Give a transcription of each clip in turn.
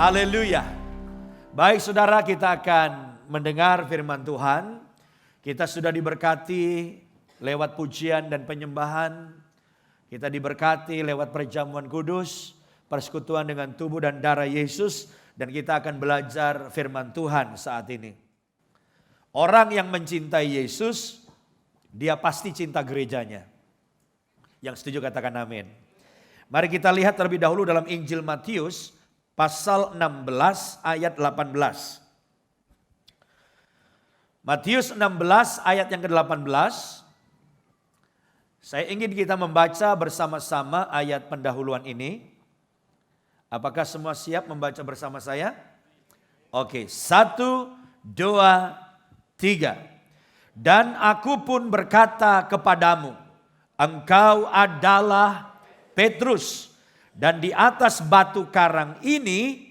Haleluya. Baik saudara, kita akan mendengar firman Tuhan. Kita sudah diberkati lewat pujian dan penyembahan. Kita diberkati lewat perjamuan kudus, persekutuan dengan tubuh dan darah Yesus. Dan kita akan belajar firman Tuhan saat ini. Orang yang mencintai Yesus, dia pasti cinta gerejanya. Yang setuju katakan amin. Mari kita lihat terlebih dahulu dalam Injil Matius pasal 16 ayat 18. Matius 16 ayat yang ke-18. Saya ingin kita membaca bersama-sama ayat pendahuluan ini. Apakah semua siap membaca bersama saya? Oke, 1, 2, 3. Dan aku pun berkata kepadamu, engkau adalah Petrus. Dan di atas batu karang ini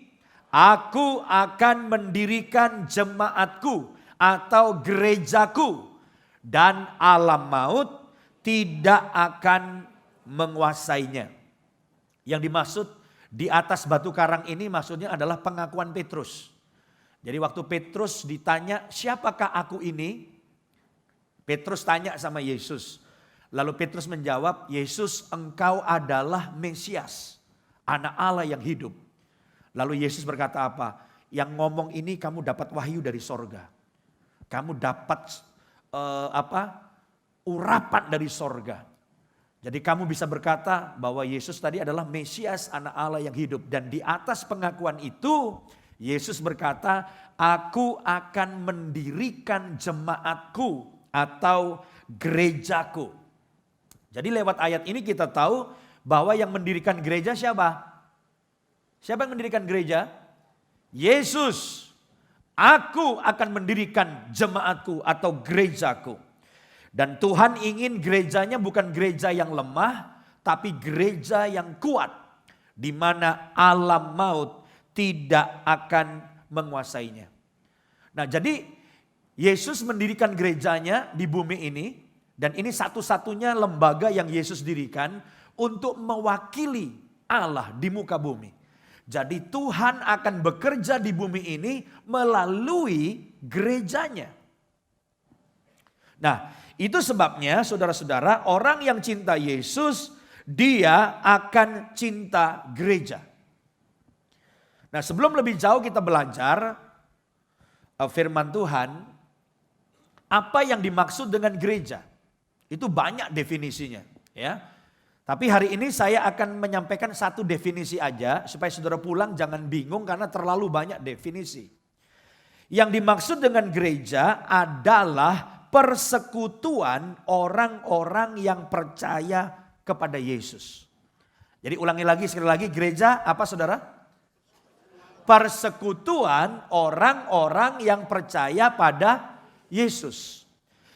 aku akan mendirikan jemaatku atau gerejaku. Dan alam maut tidak akan menguasainya. Yang dimaksud di atas batu karang ini maksudnya adalah pengakuan Petrus. Jadi waktu Petrus ditanya, siapakah aku ini? Petrus tanya sama Yesus. Lalu Petrus menjawab, Yesus, engkau adalah Mesias, anak Allah yang hidup. Lalu Yesus berkata apa? Yang ngomong ini kamu dapat wahyu dari sorga. Kamu dapat urapan dari sorga. Jadi kamu bisa berkata bahwa Yesus tadi adalah Mesias, anak Allah yang hidup. Dan di atas pengakuan itu, Yesus berkata, aku akan mendirikan jemaatku atau gerejaku. Jadi lewat ayat ini kita tahu bahwa yang mendirikan gereja siapa? Siapa yang mendirikan gereja? Yesus. Aku akan mendirikan jemaatku atau gerejaku. Dan Tuhan ingin gerejanya bukan gereja yang lemah, tapi gereja yang kuat. Di mana alam maut tidak akan menguasainya. Nah jadi Yesus mendirikan gerejanya di bumi ini. Dan ini satu-satunya lembaga yang Yesus dirikan untuk mewakili Allah di muka bumi. Jadi Tuhan akan bekerja di bumi ini melalui gerejanya. Nah itu sebabnya saudara-saudara, orang yang cinta Yesus, dia akan cinta gereja. Nah sebelum lebih jauh kita belajar firman Tuhan, apa yang dimaksud dengan gereja? Itu banyak definisinya, ya. Tapi hari ini saya akan menyampaikan satu definisi aja supaya saudara pulang jangan bingung karena terlalu banyak definisi. Yang dimaksud dengan gereja adalah persekutuan orang-orang yang percaya kepada Yesus. Jadi ulangi lagi sekali lagi, gereja apa saudara? Persekutuan orang-orang yang percaya pada Yesus.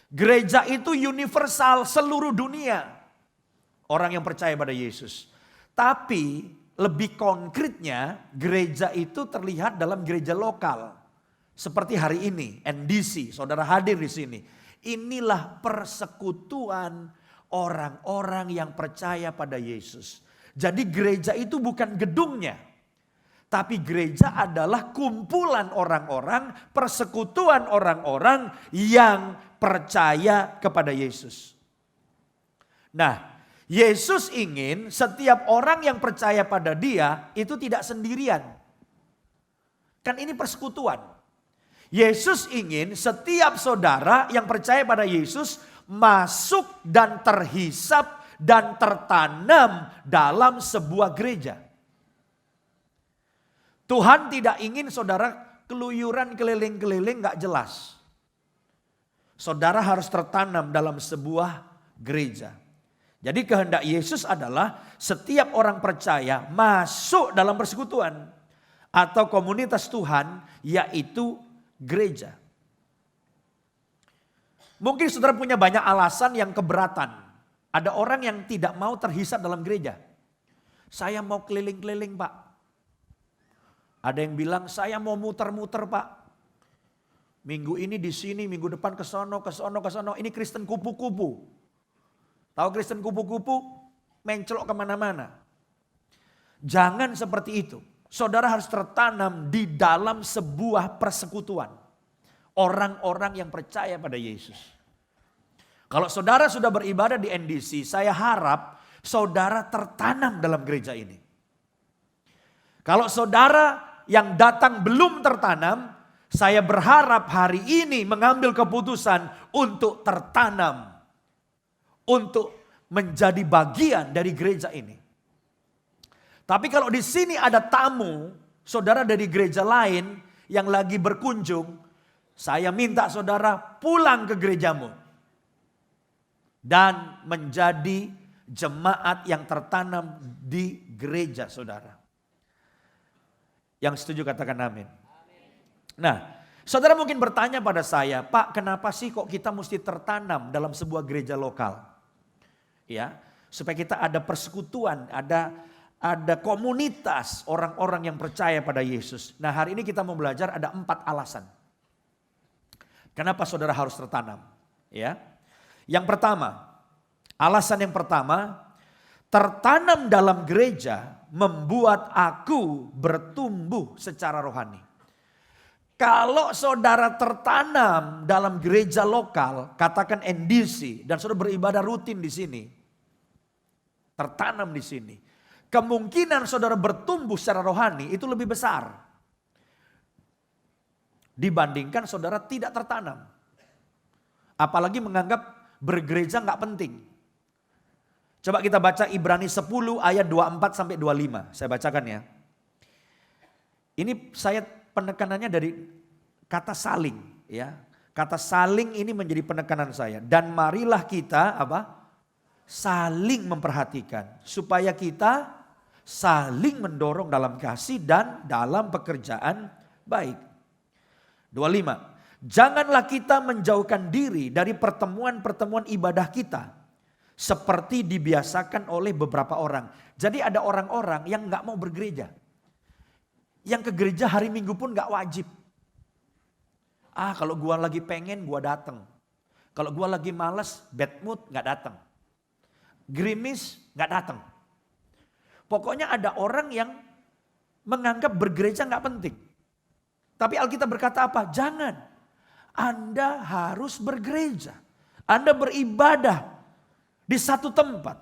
Gereja itu universal seluruh dunia. Orang yang percaya pada Yesus. Tapi lebih konkretnya gereja itu terlihat dalam gereja lokal. Seperti hari ini NDC, saudara hadir di sini. Inilah persekutuan orang-orang yang percaya pada Yesus. Jadi gereja itu bukan gedungnya. Tapi gereja adalah kumpulan orang-orang, persekutuan orang-orang yang percaya kepada Yesus. Nah, Yesus ingin setiap orang yang percaya pada Dia itu tidak sendirian. Kan ini persekutuan. Yesus ingin setiap saudara yang percaya pada Yesus masuk dan terhisap dan tertanam dalam sebuah gereja. Tuhan tidak ingin saudara keluyuran keliling-keliling gak jelas. Saudara harus tertanam dalam sebuah gereja. Jadi kehendak Yesus adalah setiap orang percaya masuk dalam persekutuan. Atau komunitas Tuhan yaitu gereja. Mungkin saudara punya banyak alasan yang keberatan. Ada orang yang tidak mau terhisap dalam gereja. Saya mau keliling-keliling Pak. Ada yang bilang saya mau muter-muter Pak. Minggu ini di sini, minggu depan ke sono, ke sono, ke sono. Ini Kristen kupu-kupu. Tahu Kristen kupu-kupu? Mencelok kemana-mana. Jangan seperti itu. saudara harus tertanam di dalam sebuah persekutuan. Orang-orang yang percaya pada Yesus. Kalau saudara sudah beribadah di NDC, saya harap saudara tertanam dalam gereja ini. Kalau saudara yang datang belum tertanam, saya berharap hari ini mengambil keputusan untuk tertanam. Untuk menjadi bagian dari gereja ini. Tapi kalau di sini ada tamu, saudara dari gereja lain yang lagi berkunjung, saya minta saudara pulang ke gerejamu. Dan menjadi jemaat yang tertanam di gereja saudara. Yang setuju katakan amin. Nah, saudara mungkin bertanya pada saya, Pak, kenapa sih kok kita mesti tertanam dalam sebuah gereja lokal? Ya, supaya kita ada persekutuan, ada komunitas orang-orang yang percaya pada Yesus. Nah, hari ini kita mau belajar ada 4 alasan. Kenapa saudara harus tertanam? Ya. Yang pertama, alasan yang pertama, tertanam dalam gereja membuat aku bertumbuh secara rohani. Kalau saudara tertanam dalam gereja lokal, katakan NDC, dan saudara beribadah rutin di sini, tertanam di sini, kemungkinan saudara bertumbuh secara rohani itu lebih besar dibandingkan saudara tidak tertanam. Apalagi menganggap bergereja nggak penting. Coba kita baca Ibrani 10 ayat 24 sampai 25. Saya bacakan ya. Ini saya penekanannya dari kata saling ya. Kata saling ini menjadi penekanan saya. Dan marilah kita apa? Saling memperhatikan supaya kita saling mendorong dalam kasih dan dalam pekerjaan baik. 25. Janganlah kita menjauhkan diri dari pertemuan-pertemuan ibadah kita seperti dibiasakan oleh beberapa orang. Jadi ada orang-orang yang nggak mau bergereja. Yang ke gereja hari Minggu pun nggak wajib. Kalau gua lagi pengen gua datang. Kalau gua lagi malas, bad mood nggak datang. Gerimis nggak datang. Pokoknya ada orang yang menganggap bergereja nggak penting. Tapi Alkitab berkata apa? Jangan. Anda harus bergereja. Anda beribadah di satu tempat.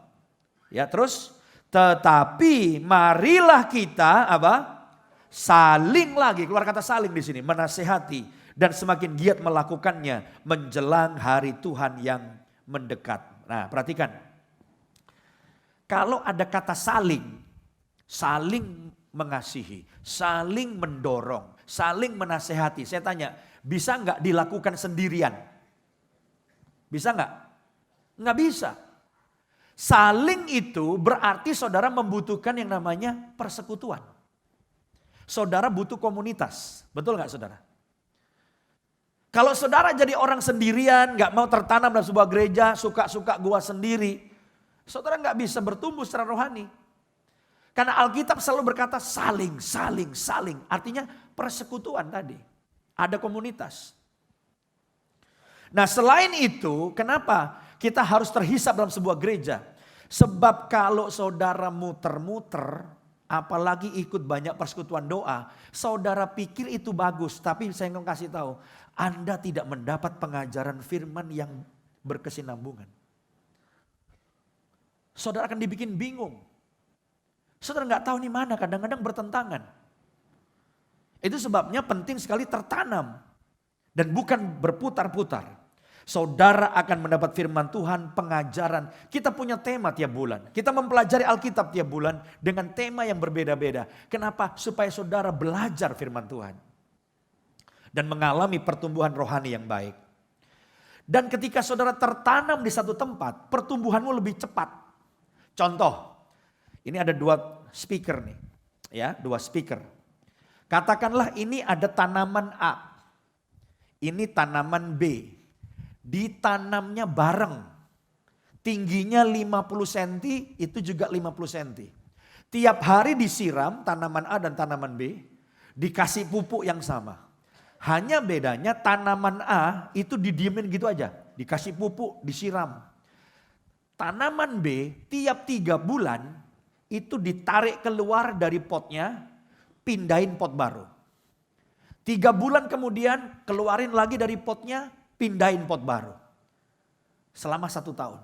Ya, terus tetapi marilah kita apa? Saling lagi, keluar kata saling di sini, menasehati dan semakin giat melakukannya menjelang hari Tuhan yang mendekat. Nah, perhatikan. Kalau ada kata saling, saling mengasihi, saling mendorong, saling menasehati. Saya tanya, bisa nggak dilakukan sendirian? Bisa nggak? Nggak bisa. Saling itu berarti saudara membutuhkan yang namanya persekutuan. Saudara butuh komunitas, betul nggak saudara? Kalau saudara jadi orang sendirian, nggak mau tertanam dalam sebuah gereja, suka-suka gua sendiri, saudara nggak bisa bertumbuh secara rohani. Karena Alkitab selalu berkata saling. Artinya persekutuan tadi. Ada komunitas. Nah, selain itu, kenapa kita harus terhisap dalam sebuah gereja? Sebab kalau saudara muter-muter, apalagi ikut banyak persekutuan doa, saudara pikir itu bagus. Tapi saya ingin kasih tahu, Anda tidak mendapat pengajaran firman yang berkesinambungan. Saudara akan dibikin bingung. Saudara nggak tahu nih mana, kadang-kadang bertentangan. Itu sebabnya penting sekali tertanam dan bukan berputar-putar. Saudara akan mendapat firman Tuhan, pengajaran. Kita punya tema tiap bulan. Kita mempelajari Alkitab tiap bulan dengan tema yang berbeda-beda. Kenapa? Supaya saudara belajar firman Tuhan. Dan mengalami pertumbuhan rohani yang baik. Dan ketika saudara tertanam di satu tempat, pertumbuhanmu lebih cepat. Contoh. Ini ada 2 speaker nih, ya 2 speaker. Katakanlah ini ada tanaman A, ini tanaman B. Ditanamnya bareng, tingginya 50 cm, itu juga 50 cm. Tiap hari disiram tanaman A dan tanaman B, dikasih pupuk yang sama. Hanya bedanya tanaman A itu didiemin gitu aja, dikasih pupuk, disiram. Tanaman B tiap 3 bulan, itu ditarik keluar dari potnya, pindahin pot baru. 3 bulan kemudian keluarin lagi dari potnya, pindahin pot baru. Selama 1 tahun.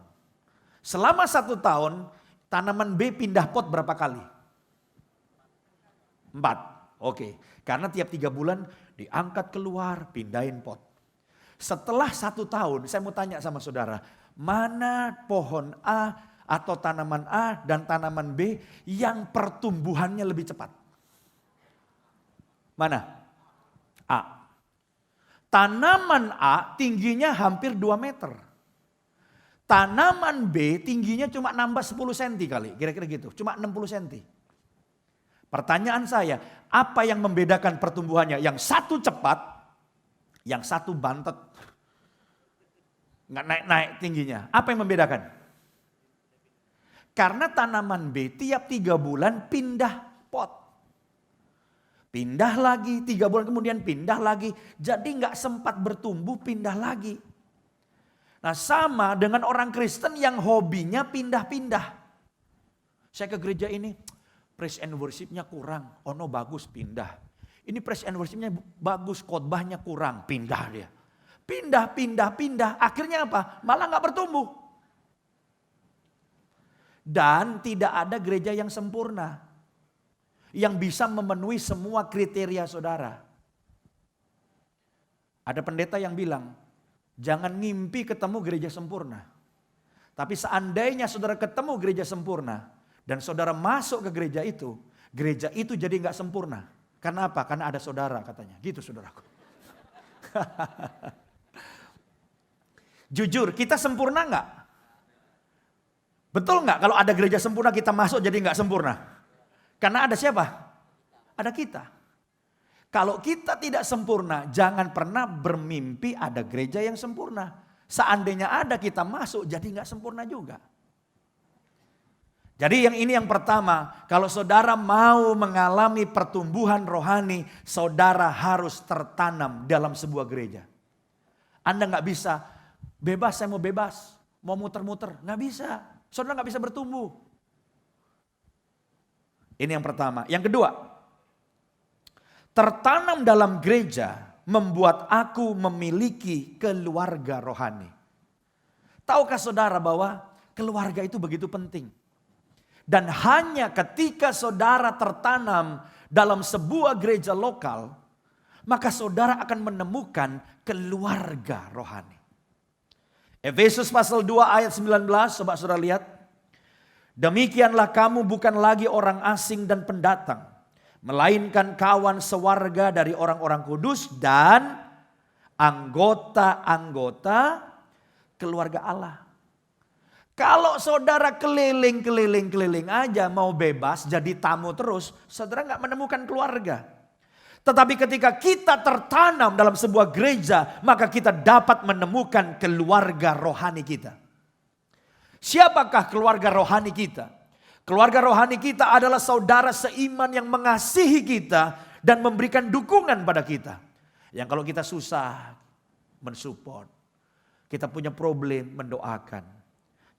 Selama 1 tahun tanaman B pindah pot berapa kali? 4. Oke. Karena tiap 3 bulan diangkat keluar, pindahin pot. Setelah 1 tahun saya mau tanya sama saudara. Mana pohon A atau tanaman A dan tanaman B yang pertumbuhannya lebih cepat? Mana? A. Tanaman A tingginya hampir 2 meter. Tanaman B tingginya cuma nambah 10 cm kali, kira-kira gitu. Cuma 60 cm. Pertanyaan saya, apa yang membedakan pertumbuhannya? Yang satu cepat, yang satu bantet. Nggak naik-naik tingginya. Apa yang membedakan? Karena tanaman B tiap 3 bulan pindah pot. Pindah lagi, 3 bulan kemudian pindah lagi. Jadi nggak sempat bertumbuh, pindah lagi. Nah sama dengan orang Kristen yang hobinya pindah-pindah. Saya ke gereja ini, praise and worship-nya kurang. Oh no bagus, pindah. Ini praise and worship-nya bagus, khotbahnya kurang, pindah dia. Pindah. Akhirnya apa? Malah gak bertumbuh. Dan tidak ada gereja yang sempurna. Yang bisa memenuhi semua kriteria saudara. Ada pendeta yang bilang, jangan ngimpi ketemu gereja sempurna. Tapi seandainya saudara ketemu gereja sempurna. Dan saudara masuk ke gereja itu jadi gak sempurna. Karena apa? Karena ada saudara katanya. Gitu saudaraku. Jujur, kita sempurna nggak? Betul nggak kalau ada gereja sempurna kita masuk jadi nggak sempurna? Karena ada siapa? Ada kita. Kalau kita tidak sempurna, jangan pernah bermimpi ada gereja yang sempurna. Seandainya ada kita masuk jadi nggak sempurna juga. Jadi yang pertama, kalau saudara mau mengalami pertumbuhan rohani, saudara harus tertanam dalam sebuah gereja. Anda nggak bisa bebas, saya mau bebas, mau muter-muter, nggak bisa. Saudara nggak bisa bertumbuh. Ini yang pertama. Yang kedua, tertanam dalam gereja membuat aku memiliki keluarga rohani. Tahukah saudara bahwa keluarga itu begitu penting? Dan hanya ketika saudara tertanam dalam sebuah gereja lokal, maka saudara akan menemukan keluarga rohani. Efesus pasal 2 ayat 19, coba saudara lihat. Demikianlah kamu bukan lagi orang asing dan pendatang, melainkan kawan sewarga dari orang-orang kudus dan anggota-anggota keluarga Allah. Kalau saudara keliling aja mau bebas jadi tamu terus, saudara gak menemukan keluarga. Tetapi ketika kita tertanam dalam sebuah gereja, maka kita dapat menemukan keluarga rohani kita. Siapakah keluarga rohani kita? Keluarga rohani kita adalah saudara seiman yang mengasihi kita dan memberikan dukungan pada kita. Yang kalau kita susah, mensupport. Kita punya problem, mendoakan.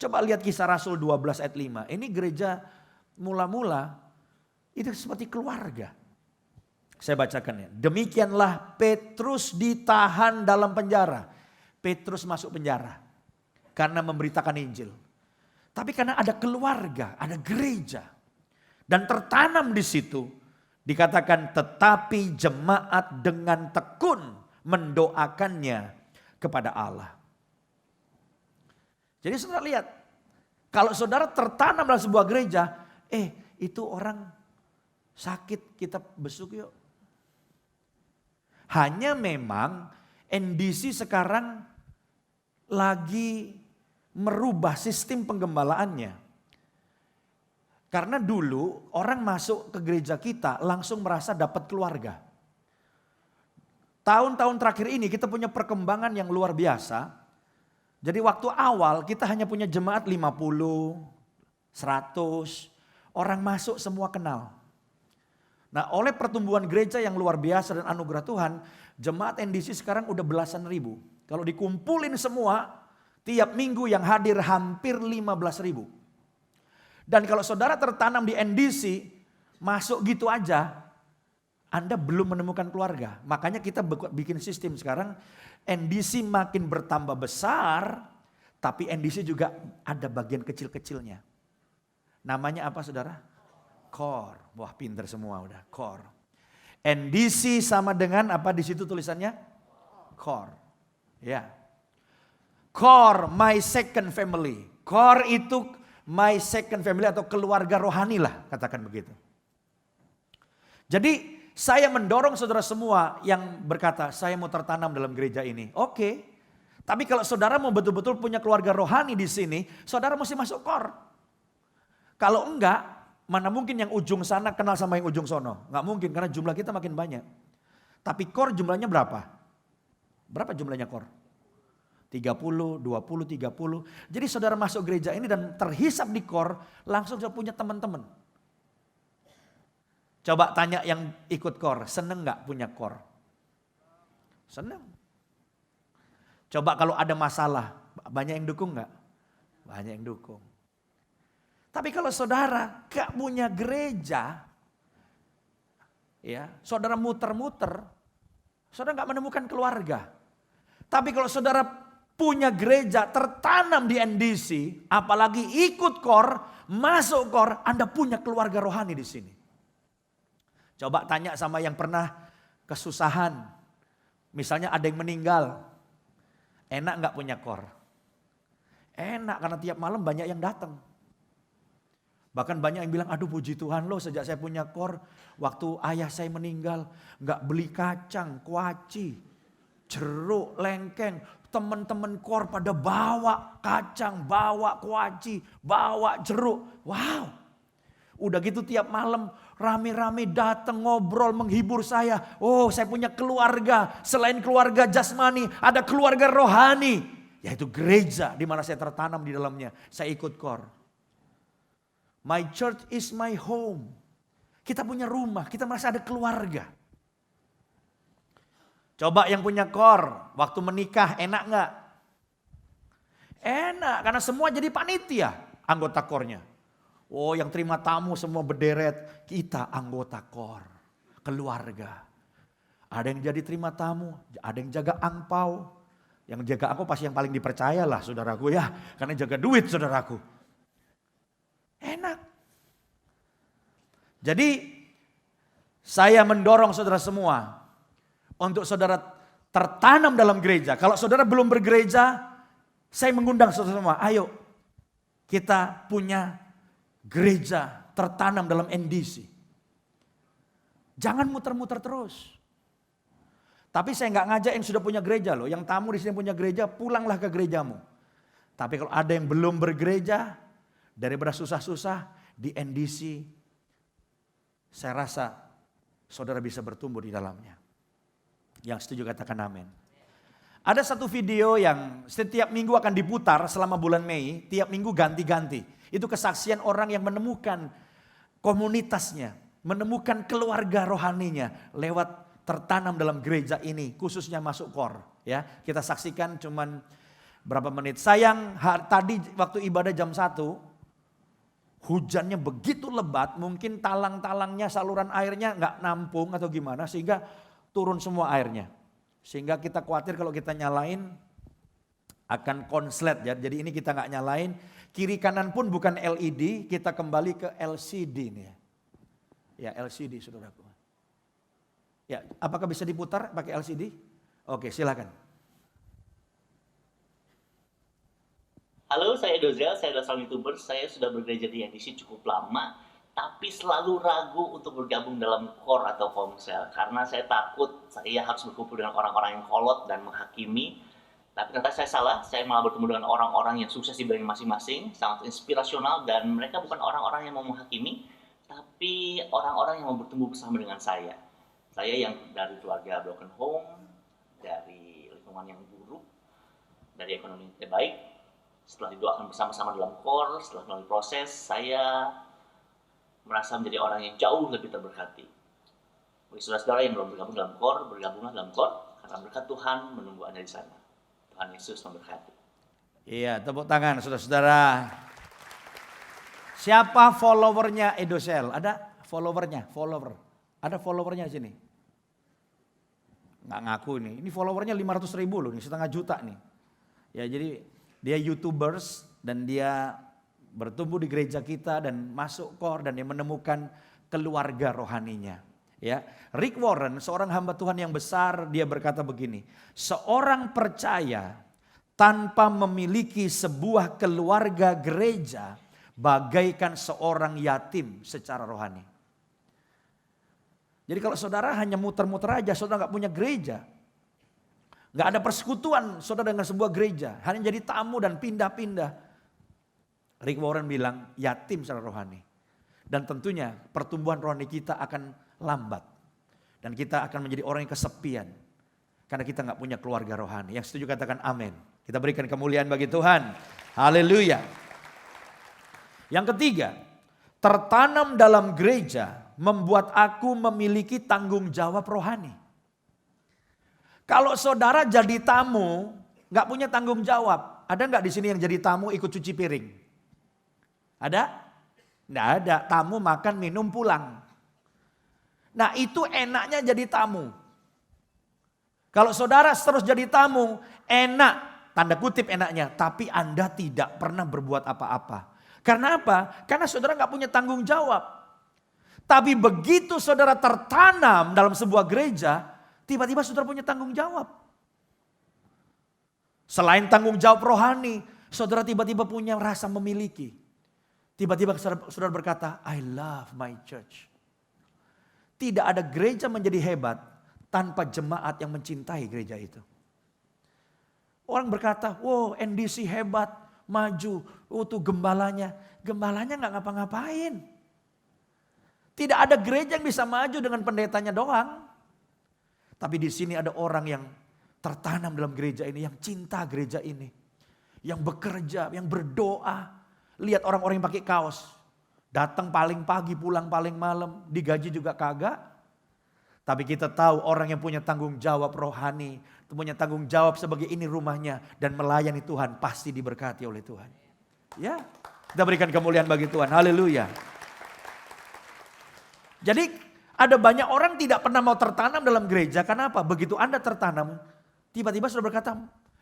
Coba lihat Kisah Rasul 12 ayat 5. Ini gereja mula-mula itu seperti keluarga. Saya bacakan ya. Demikianlah Petrus ditahan dalam penjara. Petrus masuk penjara karena memberitakan Injil. Tapi karena ada keluarga, ada gereja. Dan tertanam di situ dikatakan tetapi jemaat dengan tekun mendoakannya kepada Allah. Jadi saudara lihat, kalau saudara tertanam dalam sebuah gereja, itu orang sakit kita besuk yuk. Hanya memang NDC sekarang lagi merubah sistem penggembalaannya. Karena dulu orang masuk ke gereja kita langsung merasa dapat keluarga. Tahun-tahun terakhir ini kita punya perkembangan yang luar biasa. Jadi waktu awal kita hanya punya jemaat 50, 100. Orang masuk semua kenal. Nah oleh pertumbuhan gereja yang luar biasa dan anugerah Tuhan, jemaat NDC sekarang udah belasan ribu. Kalau dikumpulin semua, tiap minggu yang hadir hampir 15.000. Dan kalau saudara tertanam di NDC, masuk gitu aja, Anda belum menemukan keluarga. Makanya kita bikin sistem sekarang, NDC makin bertambah besar, tapi NDC juga ada bagian kecil-kecilnya. Namanya apa saudara? Core. Wah pinter semua udah, core. NDC sama dengan apa di situ tulisannya? Core. Ya. Core, my second family. Core itu my second family atau keluarga rohani lah, katakan begitu. Jadi saya mendorong saudara semua yang berkata, saya mau tertanam dalam gereja ini. Oke. Tapi kalau saudara mau betul-betul punya keluarga rohani di sini, saudara mesti masuk core. Kalau enggak, mana mungkin yang ujung sana kenal sama yang ujung sono? Enggak mungkin karena jumlah kita makin banyak. Tapi core jumlahnya berapa? Berapa jumlahnya core? 30, 20, 30. Jadi saudara masuk gereja ini dan terhisap di core, langsung sudah punya teman-teman. Coba tanya yang ikut core, seneng gak punya core? Seneng. Coba kalau ada masalah, banyak yang dukung gak? Banyak yang dukung. Tapi kalau saudara gak punya gereja, ya, saudara muter-muter, saudara gak menemukan keluarga. Tapi kalau saudara punya gereja tertanam di NDC, apalagi ikut core, masuk core, Anda punya keluarga rohani di sini. Coba tanya sama yang pernah kesusahan. Misalnya ada yang meninggal. Enak gak punya core? Enak karena tiap malam banyak yang datang. Bahkan banyak yang bilang, aduh puji Tuhan loh sejak saya punya core. Waktu ayah saya meninggal, gak beli kacang, kuaci, jeruk, lengkeng. Teman-teman core pada bawa kacang, bawa kuaci, bawa jeruk. Wow. Udah gitu tiap malam rame-rame datang ngobrol menghibur saya. Oh saya punya keluarga. Selain keluarga jasmani ada keluarga rohani. Yaitu gereja di mana saya tertanam di dalamnya. Saya ikut core. My church is my home. Kita punya rumah, kita merasa ada keluarga. Coba yang punya core, waktu menikah enak gak? Enak, karena semua jadi panitia anggota core-nya. Oh yang terima tamu semua berderet, kita anggota core, keluarga. Ada yang jadi terima tamu, ada yang jaga angpau. Yang jaga angpau pasti yang paling dipercaya lah saudaraku ya, karena jaga duit saudaraku. Enak. Jadi saya mendorong saudara semua untuk saudara tertanam dalam gereja. Kalau saudara belum bergereja, saya mengundang saudara semua. Ayo kita punya gereja tertanam dalam NDC. Jangan muter-muter terus. Tapi saya nggak ngajak yang sudah punya gereja loh. Yang tamu di sini punya gereja, pulanglah ke gerejamu. Tapi kalau ada yang belum bergereja, daripada susah-susah di NDC, saya rasa saudara bisa bertumbuh di dalamnya. Yang setuju katakan amin. Ada satu video yang setiap minggu akan diputar selama bulan Mei. Tiap minggu ganti-ganti. Itu kesaksian orang yang menemukan komunitasnya. Menemukan keluarga rohaninya. Lewat tertanam dalam gereja ini. Khususnya masuk core. Ya, kita saksikan cuman berapa menit. Sayang tadi waktu ibadah jam 1. Hujannya begitu lebat. Mungkin talang-talangnya saluran airnya gak nampung atau gimana. Sehingga turun semua airnya. Sehingga kita khawatir kalau kita nyalain akan konslet ya. Jadi ini kita nggak nyalain. Kiri kanan pun bukan LED, kita kembali ke LCD nih ya. Ya LCD saudaraku. Ya, apakah bisa diputar pakai LCD? Oke, silakan. Halo, saya Dozel, saya adalah seorang YouTuber. Saya sudah bergereja di NDC cukup lama. Tapi selalu ragu untuk bergabung dalam core atau komsel karena saya takut saya harus berkumpul dengan orang-orang yang kolot dan menghakimi. Tapi ternyata saya salah, saya malah bertemu dengan orang-orang yang sukses di bidang masing-masing, sangat inspirasional dan mereka bukan orang-orang yang mau menghakimi, tapi orang-orang yang mau bertumbuh bersama dengan saya. Saya yang dari keluarga broken home, dari lingkungan yang buruk, dari ekonomi yang tidak baik. Setelah didoakan bersama-sama dalam core, setelah melalui proses, saya merasa menjadi orang yang jauh lebih terberkati. Bagi saudara-saudara yang belum bergabung dalam core, bergabunglah dalam core karena berkat Tuhan menunggu Anda di sana. Tuhan Yesus memberkati. Iya, tepuk tangan saudara-saudara. Siapa followernya Edosel? Ada followernya, follower. Ada followernya di sini. Nggak ngaku nih. Ini followernya 500.000 loh nih, 1,5 juta nih. Ya jadi dia YouTubers dan dia bertumbuh di gereja kita dan masuk core dan dia menemukan keluarga rohaninya. Ya, Rick Warren, seorang hamba Tuhan yang besar, dia berkata begini, seorang percaya tanpa memiliki sebuah keluarga gereja bagaikan seorang yatim secara rohani. Jadi kalau saudara hanya muter-muter aja, saudara nggak punya gereja, nggak ada persekutuan saudara dengan sebuah gereja, hanya jadi tamu dan pindah-pindah. Rick Warren bilang yatim secara rohani. Dan tentunya pertumbuhan rohani kita akan lambat. Dan kita akan menjadi orang yang kesepian. Karena kita nggak punya keluarga rohani. Yang setuju katakan amin. Kita berikan kemuliaan bagi Tuhan. Haleluya. Yang ketiga, tertanam dalam gereja membuat aku memiliki tanggung jawab rohani. Kalau saudara jadi tamu, nggak punya tanggung jawab. Ada nggak di sini yang jadi tamu ikut cuci piring? Ada? Nggak ada. Tamu makan, minum, pulang. Nah itu enaknya jadi tamu. Kalau saudara terus jadi tamu, enak, tanda kutip enaknya. Tapi Anda tidak pernah berbuat apa-apa. Karena apa? Karena saudara nggak punya tanggung jawab. Tapi begitu saudara tertanam dalam sebuah gereja, tiba-tiba saudara punya tanggung jawab. Selain tanggung jawab rohani, saudara tiba-tiba punya rasa memiliki. Tiba-tiba saudara berkata, I love my church. Tidak ada gereja menjadi hebat tanpa jemaat yang mencintai gereja itu. Orang berkata, wow NDC hebat, maju, tuh gembalanya. Gembalanya gak ngapa-ngapain. Tidak ada gereja yang bisa maju dengan pendetanya doang. Tapi di sini ada orang yang tertanam dalam gereja ini, yang cinta gereja ini. Yang bekerja, yang berdoa. Lihat orang-orang yang pakai kaos. Datang paling pagi, pulang paling malam, digaji juga kagak. Tapi kita tahu orang yang punya tanggung jawab rohani, punya tanggung jawab sebagai ini rumahnya dan melayani Tuhan pasti diberkati oleh Tuhan. Ya, kita berikan kemuliaan bagi Tuhan. Haleluya. Jadi ada banyak orang tidak pernah mau tertanam dalam gereja. Kenapa? Begitu Anda tertanam, tiba-tiba sudah berkata,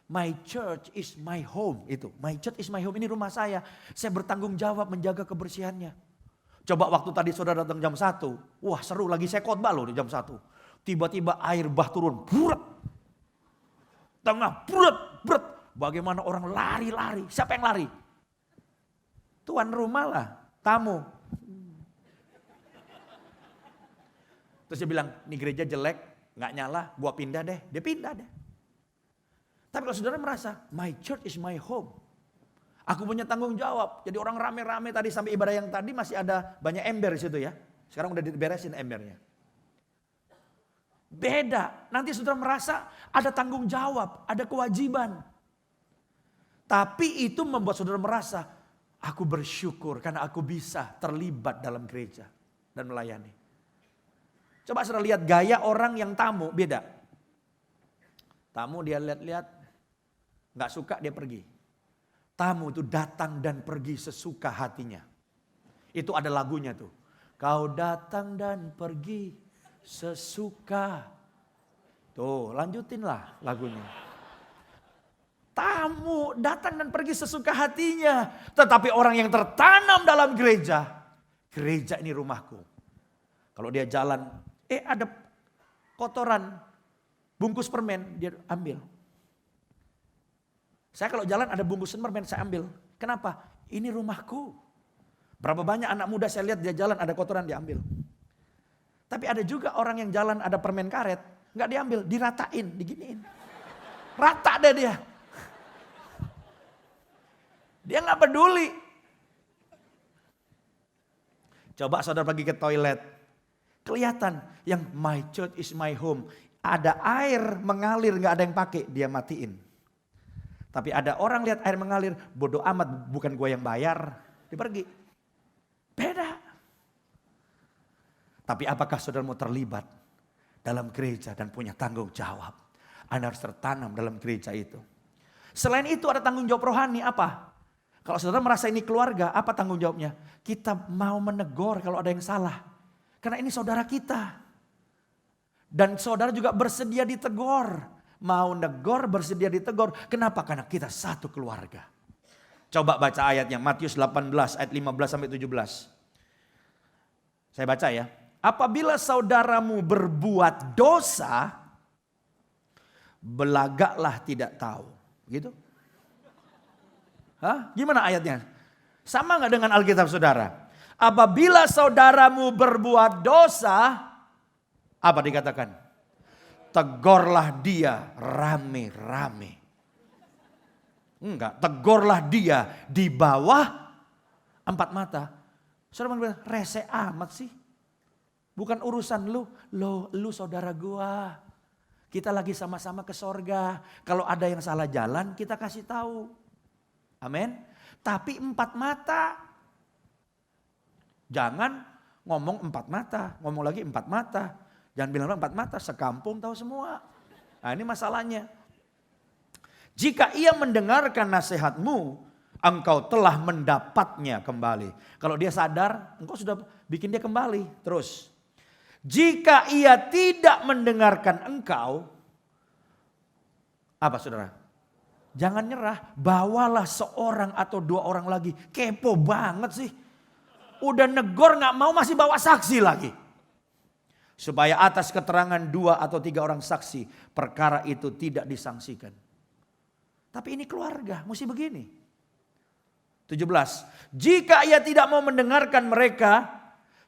my church is my home. Itu, my church is my home, ini rumah saya. Saya bertanggung jawab menjaga kebersihannya. Coba waktu tadi saudara datang jam 1. Wah seru, lagi saya khotbah loh di jam 1. Tiba-tiba air bah turun. Buret. Tengah buret. Bagaimana orang lari-lari. Siapa yang lari? Tuan rumah lah, tamu. Terus dia bilang, ini gereja jelek, gak nyala, gua pindah deh. Dia pindah deh. Tapi kalau saudara merasa, my church is my home. Aku punya tanggung jawab. Jadi orang rame-rame tadi sampai ibadah yang tadi masih ada banyak ember di situ ya. Sekarang udah diberesin embernya. Beda. Nanti saudara merasa ada tanggung jawab, ada kewajiban. Tapi itu membuat saudara merasa, aku bersyukur karena aku bisa terlibat dalam gereja dan melayani. Coba saudara lihat gaya orang yang tamu, beda. Tamu dia lihat-lihat, gak suka dia pergi. Tamu itu datang dan pergi sesuka hatinya. Itu ada lagunya tuh. Kau datang dan pergi sesuka. Tuh lanjutinlah lagunya. Tamu datang dan pergi sesuka hatinya. Tetapi orang yang tertanam dalam gereja. Gereja ini rumahku. Kalau dia jalan, ada kotoran. Bungkus permen dia ambil. Saya kalau jalan ada bungkus permen saya ambil. Kenapa? Ini rumahku. Berapa banyak anak muda saya lihat dia jalan ada kotoran dia ambil. Tapi ada juga orang yang jalan ada permen karet. Nggak diambil, diratain, diginiin. Rata deh dia. Dia nggak peduli. Coba saudara pergi ke toilet. Kelihatan yang my church is my home. Ada air mengalir nggak ada yang pakai, dia matiin. Tapi ada orang lihat air mengalir, bodoh amat bukan gue yang bayar, dia pergi. Beda. Tapi apakah saudara mau terlibat dalam gereja dan punya tanggung jawab? Anda harus tertanam dalam gereja itu. Selain itu ada tanggung jawab rohani apa? Kalau saudara merasa ini keluarga, apa tanggung jawabnya? Kita mau menegur kalau ada yang salah. Karena ini saudara kita. Dan saudara juga bersedia ditegur. Mau negor, bersedia ditegur. Kenapa? Karena kita satu keluarga. Coba baca ayatnya, Matius 18 ayat 15 sampai 17. Saya baca ya. Apabila saudaramu berbuat dosa, belagaklah tidak tahu. Gitu? Hah? Gimana ayatnya? Sama nggak dengan Alkitab saudara? Apabila saudaramu berbuat dosa, apa dikatakan? Tegurlah dia rame-rame. Enggak, tegurlah dia di bawah 4 mata. Saudara bilang, rese amat sih. Bukan urusan lu. Lu saudara gua. Kita lagi sama-sama ke sorga. Kalau ada yang salah jalan, kita kasih tahu. Amin. Tapi 4 mata. Jangan ngomong 4 mata. Ngomong lagi 4 mata. Jangan bilang 4 mata, sekampung tahu semua. Nah ini masalahnya. Jika ia mendengarkan nasihatmu, engkau telah mendapatnya kembali. Kalau dia sadar, engkau sudah bikin dia kembali. Terus, jika ia tidak mendengarkan engkau, apa saudara? Jangan nyerah, bawalah seorang atau 2 orang lagi. Kepo banget sih. Udah negor gak mau masih bawa saksi lagi. Supaya atas keterangan 2 atau 3 orang saksi, perkara itu tidak disangsikan. Tapi ini keluarga, mesti begini. 17. Jika ia tidak mau mendengarkan mereka,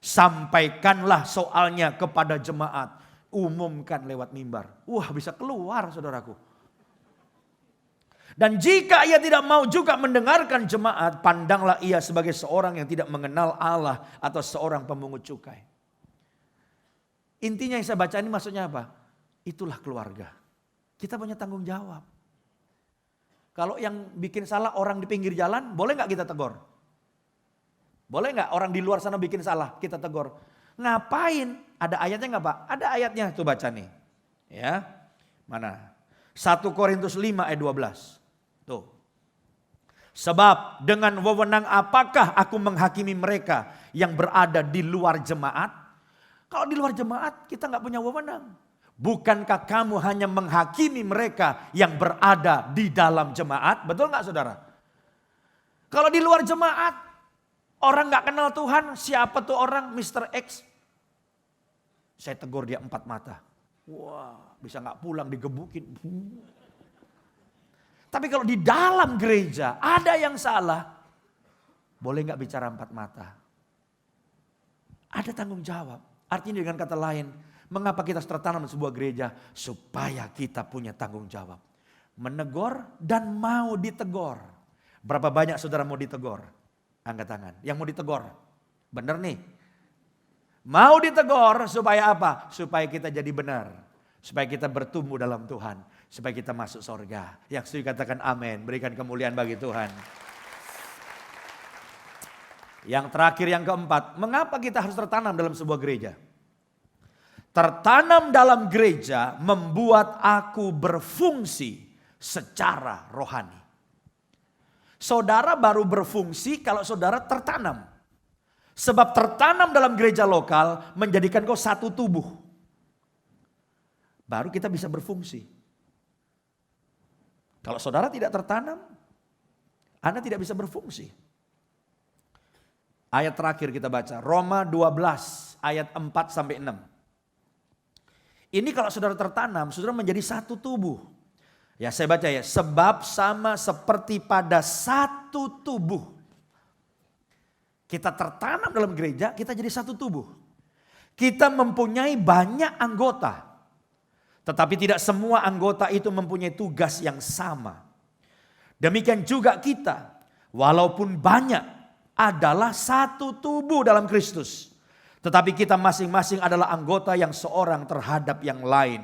sampaikanlah soalnya kepada jemaat. Umumkan lewat mimbar. Wah, bisa keluar saudaraku. Dan jika ia tidak mau juga mendengarkan jemaat, pandanglah ia sebagai seorang yang tidak mengenal Allah atau seorang pemungut cukai. Intinya yang saya baca ini maksudnya apa? Itulah keluarga. Kita punya tanggung jawab. Kalau yang bikin salah orang di pinggir jalan, boleh nggak kita tegur? Boleh nggak orang di luar sana bikin salah, kita tegur? Ngapain? Ada ayatnya nggak Pak? Ada ayatnya, tuh baca nih. Ya, mana? 1 Korintus 5 ayat 12. Tuh. Sebab dengan wewenang apakah aku menghakimi mereka yang berada di luar jemaat? Kalau di luar jemaat kita nggak punya wewenang. Bukankah kamu hanya menghakimi mereka yang berada di dalam jemaat? Betul nggak saudara? Kalau di luar jemaat, orang nggak kenal Tuhan, siapa tuh orang Mr. X? Saya tegur dia 4 mata. Wah, bisa nggak pulang digebukin. Tapi kalau di dalam gereja ada yang salah, boleh nggak bicara 4 mata? Ada tanggung jawab. Artinya dengan kata lain, mengapa kita tertanam di sebuah gereja? Supaya kita punya tanggung jawab. Menegur dan mau ditegur. Berapa banyak saudara mau ditegur? Angkat tangan. Yang mau ditegur. Benar nih. Mau ditegur supaya apa? Supaya kita jadi benar. Supaya kita bertumbuh dalam Tuhan. Supaya kita masuk surga. Yang setuju katakan amin. Berikan kemuliaan bagi Tuhan. Yang terakhir, yang keempat. Mengapa kita harus tertanam dalam sebuah gereja? Tertanam dalam gereja membuat aku berfungsi secara rohani. Saudara baru berfungsi kalau saudara tertanam. Sebab tertanam dalam gereja lokal menjadikan kau satu tubuh. Baru kita bisa berfungsi. Kalau saudara tidak tertanam, Anda tidak bisa berfungsi. Ayat terakhir kita baca, Roma 12 ayat 4 sampai 6. Ini kalau saudara tertanam, saudara menjadi satu tubuh. Ya saya baca ya, sebab sama seperti pada satu tubuh. Kita tertanam dalam gereja, kita jadi satu tubuh. Kita mempunyai banyak anggota. Tetapi tidak semua anggota itu mempunyai tugas yang sama. Demikian juga kita, walaupun banyak, adalah satu tubuh dalam Kristus. Tetapi kita masing-masing adalah anggota yang seorang terhadap yang lain.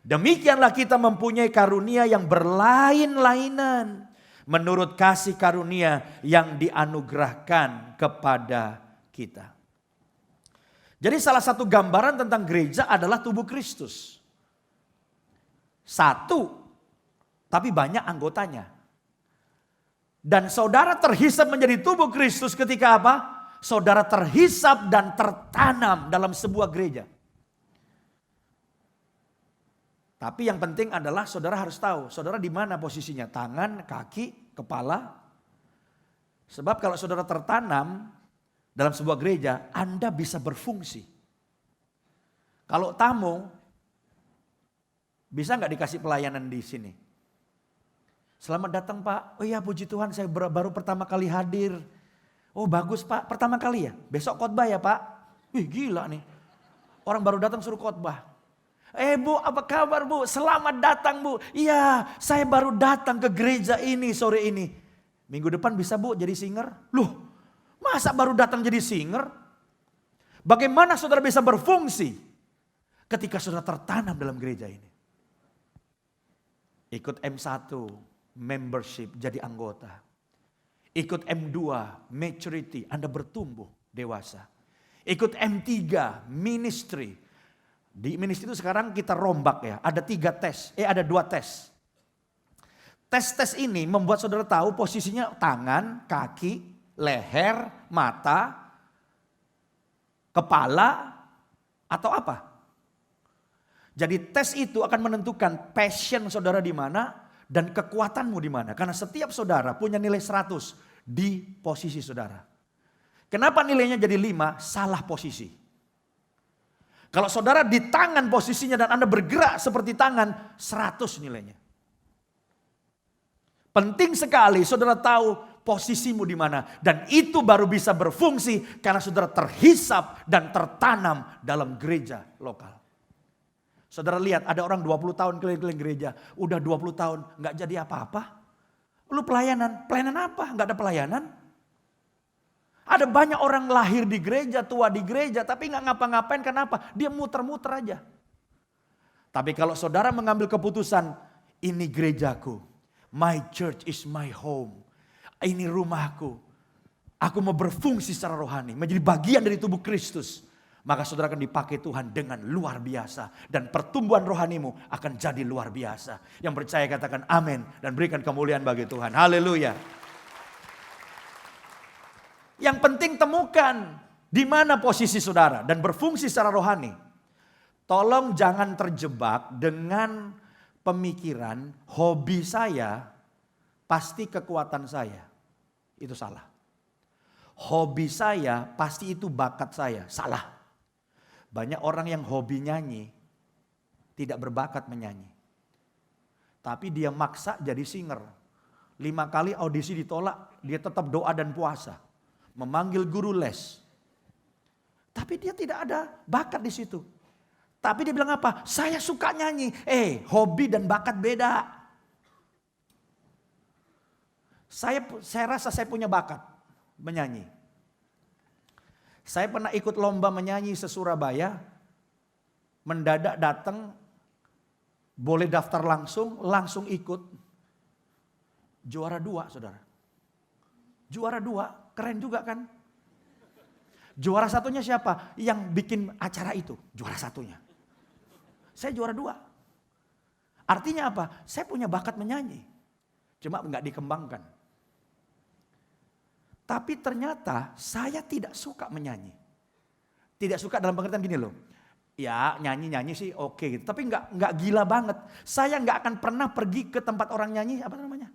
Demikianlah kita mempunyai karunia yang berlain-lainan. Menurut kasih karunia yang dianugerahkan kepada kita. Jadi salah satu gambaran tentang gereja adalah tubuh Kristus. Satu, tapi banyak anggotanya. Dan saudara terhisap menjadi tubuh Kristus ketika apa? Saudara terhisap dan tertanam dalam sebuah gereja. Tapi yang penting adalah saudara harus tahu, saudara di mana posisinya, tangan, kaki, kepala. Sebab kalau saudara tertanam dalam sebuah gereja, Anda bisa berfungsi. Kalau tamu, bisa nggak dikasih pelayanan di sini? Selamat datang Pak, oh iya puji Tuhan saya baru pertama kali hadir. Oh bagus Pak, pertama kali ya, besok khotbah ya Pak. Wih gila nih, orang baru datang suruh khotbah. Bu, apa kabar Bu? Selamat datang Bu. Iya, saya baru datang ke gereja ini sore ini. Minggu depan bisa Bu jadi singer? Loh, masa baru datang jadi singer? Bagaimana saudara bisa berfungsi ketika saudara tertanam dalam gereja ini? Ikut M1, membership, jadi anggota. Ikut M2, maturity, Anda bertumbuh dewasa. Ikut M3, ministry. Di ministry itu sekarang kita rombak ya, ada 2 tes. Tes-tes ini membuat saudara tahu posisinya tangan, kaki, leher, mata, kepala, atau apa. Jadi tes itu akan menentukan passion saudara di mana dan kekuatanmu di mana. Karena setiap saudara punya nilai 100 di posisi saudara. Kenapa nilainya jadi 5? Salah posisi. Kalau saudara di tangan posisinya dan Anda bergerak seperti tangan, 100 nilainya. Penting sekali saudara tahu posisimu di mana. Dan itu baru bisa berfungsi karena saudara terhisap dan tertanam dalam gereja lokal. Saudara lihat ada orang 20 tahun keliling-keliling gereja. Udah 20 tahun gak jadi apa-apa. Lu pelayanan apa? Gak ada pelayanan. Ada banyak orang lahir di gereja, tua di gereja, tapi nggak ngapa-ngapain. Kenapa? Dia muter-muter aja. Tapi kalau saudara mengambil keputusan, ini gerejaku, my church is my home, ini rumahku, aku mau berfungsi secara rohani, menjadi bagian dari tubuh Kristus, maka saudara akan dipakai Tuhan dengan luar biasa. Dan pertumbuhan rohanimu akan jadi luar biasa. Yang percaya katakan amin dan berikan kemuliaan bagi Tuhan. Haleluya. Yang penting temukan di mana posisi saudara dan berfungsi secara rohani. Tolong jangan terjebak dengan pemikiran hobi saya pasti kekuatan saya. Itu salah. Hobi saya pasti itu bakat saya. Salah. Banyak orang yang hobi nyanyi tidak berbakat menyanyi. Tapi dia maksa jadi singer. 5 kali audisi ditolak, dia tetap doa dan puasa. Memanggil guru les. Tapi dia tidak ada bakat di situ. Tapi dia bilang apa? Saya suka nyanyi. Hobi dan bakat beda. Saya rasa saya punya bakat menyanyi. Saya pernah ikut lomba menyanyi se-Surabaya. Mendadak datang. Boleh daftar langsung ikut. Juara 2 saudara. Juara 2. Keren juga kan? Juara satunya siapa? Yang bikin acara itu. Juara satunya. Saya juara 2. Artinya apa? Saya punya bakat menyanyi. Cuma nggak dikembangkan. Tapi ternyata saya tidak suka menyanyi. Tidak suka dalam pengertian gini loh. Ya nyanyi sih oke gitu. Tapi nggak gila banget. Saya nggak akan pernah pergi ke tempat orang nyanyi. Apa namanya?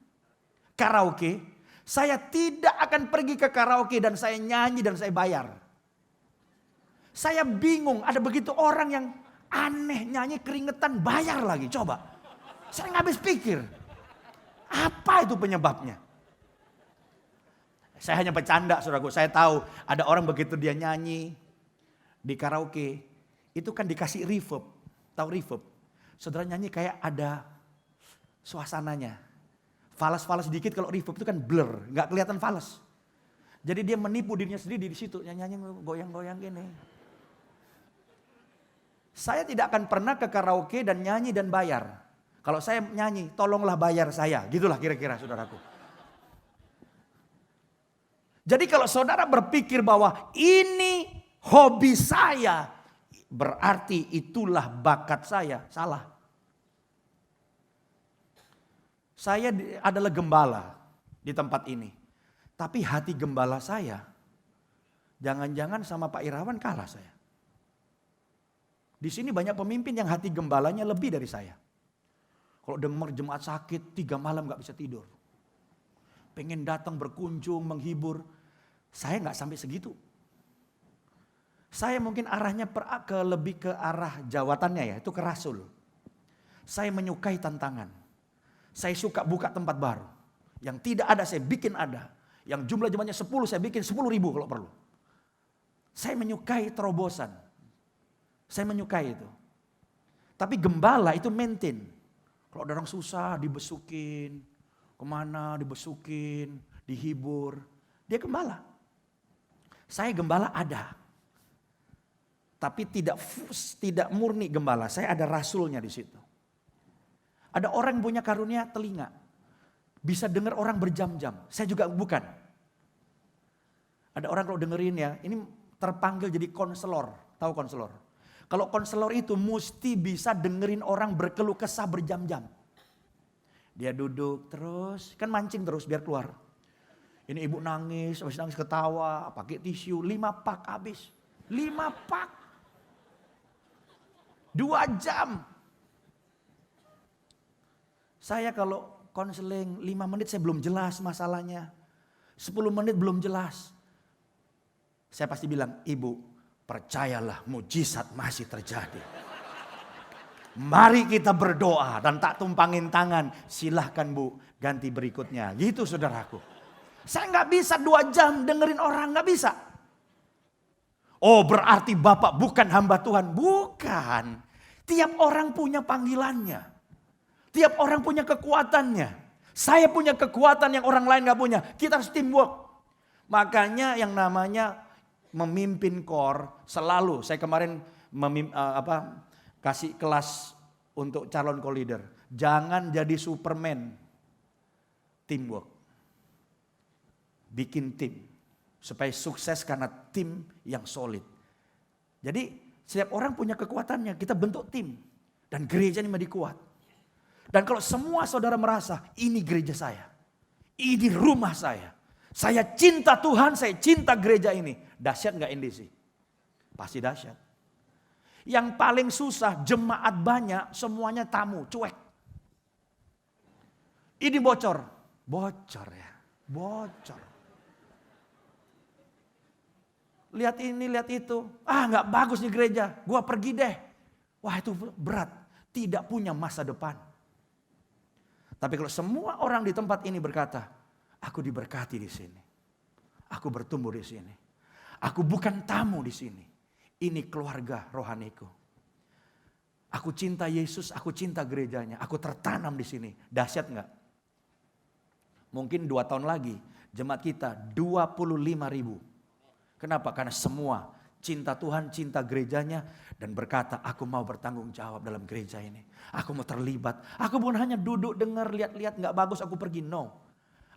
Karaoke. Saya tidak akan pergi ke karaoke dan saya nyanyi dan saya bayar. Saya bingung, ada begitu orang yang aneh nyanyi keringetan bayar lagi, coba. Saya nggak habis pikir. Apa itu penyebabnya? Saya hanya bercanda saudaraku, saya tahu ada orang begitu dia nyanyi di karaoke. Itu kan dikasih reverb, tahu reverb? Saudara nyanyi kayak ada suasananya. Falas-falas sedikit kalau reverb itu kan blur, nggak kelihatan falas. Jadi dia menipu dirinya sendiri di situ, nyanyi goyang-goyang gini. Saya tidak akan pernah ke karaoke dan nyanyi dan bayar. Kalau saya nyanyi, tolonglah bayar saya, gitulah kira-kira saudaraku. Jadi kalau saudara berpikir bahwa ini hobi saya, berarti itulah bakat saya, salah. Saya adalah gembala di tempat ini. Tapi hati gembala saya, jangan-jangan sama Pak Irawan kalah saya. Di sini banyak pemimpin yang hati gembalanya lebih dari saya. Kalau dengar jemaat sakit 3 malam gak bisa tidur. Pengen datang berkunjung, menghibur. Saya gak sampai segitu. Saya mungkin arahnya lebih ke arah jawatannya ya, itu ke rasul. Saya menyukai tantangan. Saya suka buka tempat baru. Yang tidak ada saya bikin ada. Yang jumlah jemaatnya 10 saya bikin 10.000 kalau perlu. Saya menyukai terobosan. Saya menyukai itu. Tapi gembala itu maintain. Kalau ada orang susah dibesukin. Kemana dibesukin, dihibur. Dia gembala. Saya gembala ada. Tapi tidak murni gembala. Saya ada rasulnya di situ. Ada orang yang punya karunia telinga. Bisa dengar orang berjam-jam. Saya juga bukan. Ada orang kalau dengerin ya, ini terpanggil jadi konselor. Tahu konselor? Kalau konselor itu mesti bisa dengerin orang berkeluh kesah berjam-jam. Dia duduk terus, kan mancing terus biar keluar. Ini ibu nangis, habis nangis ketawa, pakai tisu, 5 pak habis. 5 pak. 2 jam. Saya kalau konseling 5 menit saya belum jelas masalahnya. 10 menit belum jelas. Saya pasti bilang, ibu percayalah mujizat masih terjadi. Mari kita berdoa dan tak tumpangin tangan. Silahkan bu, ganti berikutnya. Gitu saudaraku. Saya gak bisa 2 jam dengerin orang, gak bisa. Oh berarti Bapak bukan hamba Tuhan. Bukan. Tiap orang punya panggilannya. Tiap orang punya kekuatannya. Saya punya kekuatan yang orang lain gak punya. Kita harus teamwork. Makanya yang namanya memimpin core selalu. Saya kemarin kasih kelas untuk calon co-leader. Jangan jadi Superman. Teamwork. Bikin tim. Supaya sukses karena tim yang solid. Jadi setiap orang punya kekuatannya. Kita bentuk tim. Dan gereja ini menjadi kuat. Dan kalau semua saudara merasa ini gereja saya. Ini rumah saya. Saya cinta Tuhan, saya cinta gereja ini. Dahsyat gak NDC? Pasti dahsyat. Yang paling susah jemaat banyak semuanya tamu, cuek. Ini bocor. Bocor ya. Bocor. Lihat ini, lihat itu. Ah gak bagus di gereja. Gua pergi deh. Wah itu berat. Tidak punya masa depan. Tapi kalau semua orang di tempat ini berkata, aku diberkati di sini. Aku bertumbuh di sini. Aku bukan tamu di sini. Ini keluarga rohaniku. Aku cinta Yesus, aku cinta gerejanya. Aku tertanam di sini. Dahsyat enggak? Mungkin 2 tahun lagi jemaat kita 25.000. Kenapa? Karena semua cinta Tuhan, cinta gerejanya. Dan berkata, aku mau bertanggung jawab dalam gereja ini. Aku mau terlibat. Aku bukan hanya duduk, dengar, lihat-lihat, gak bagus, aku pergi. No.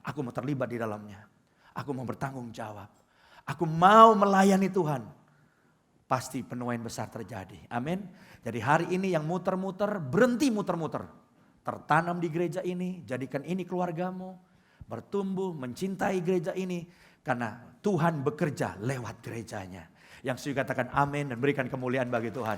Aku mau terlibat di dalamnya. Aku mau bertanggung jawab. Aku mau melayani Tuhan. Pasti penuaian besar terjadi. Amin. Jadi hari ini yang muter-muter, berhenti muter-muter. Tertanam di gereja ini, jadikan ini keluargamu. Bertumbuh, mencintai gereja ini. Karena Tuhan bekerja lewat gerejanya. Yang saya katakan amin dan berikan kemuliaan bagi Tuhan.